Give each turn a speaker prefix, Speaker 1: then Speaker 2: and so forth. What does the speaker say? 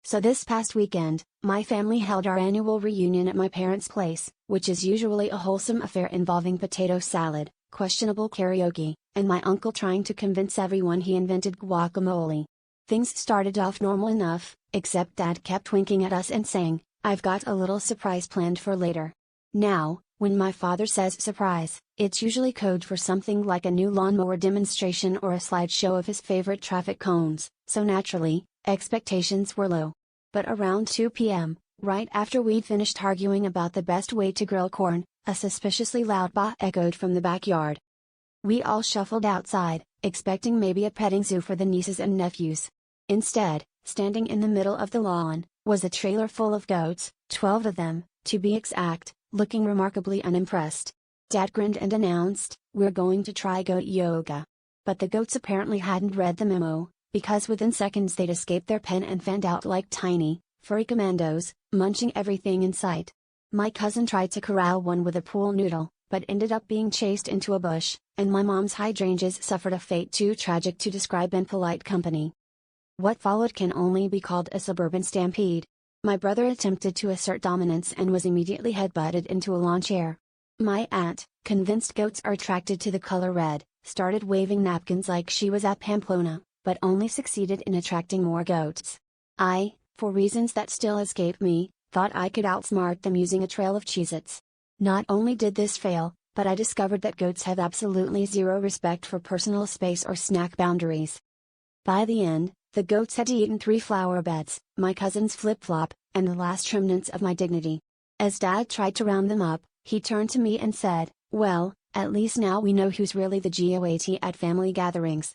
Speaker 1: So this past weekend, my family held our annual reunion at my parents' place, which is usually a wholesome affair involving potato salad, questionable karaoke, and my uncle trying to convince everyone he invented guacamole. Things started off normal enough, except Dad kept winking at us and saying, "I've got a little surprise planned for later." Now, when my father says surprise, it's usually code for something like a new lawnmower demonstration or a slideshow of his favorite traffic cones, so naturally, expectations were low. But around 2 p.m., right after we'd finished arguing about the best way to grill corn, a suspiciously loud "bah" echoed from the backyard. We all shuffled outside, expecting maybe a petting zoo for the nieces and nephews. Instead, standing in the middle of the lawn, was a trailer full of goats, 12 of them, to be exact, looking remarkably unimpressed. Dad grinned and announced, "We're going to try goat yoga." But the goats apparently hadn't read the memo, because within seconds they'd escaped their pen and fanned out like tiny, furry commandos, munching everything in sight. My cousin tried to corral one with a pool noodle, but ended up being chased into a bush, and my mom's hydrangeas suffered a fate too tragic to describe in polite company. What followed can only be called a suburban stampede. My brother attempted to assert dominance and was immediately headbutted into a lawn chair. My aunt, convinced goats are attracted to the color red, started waving napkins like she was at Pamplona, but only succeeded in attracting more goats. I, for reasons that still escape me, thought I could outsmart them using a trail of Cheez-Its. Not only did this fail, but I discovered that goats have absolutely zero respect for personal space or snack boundaries. By the end, the goats had eaten 3 flower beds, my cousin's flip-flop, and the last remnants of my dignity. As Dad tried to round them up, he turned to me and said, "Well, at least now we know who's really the GOAT at family gatherings."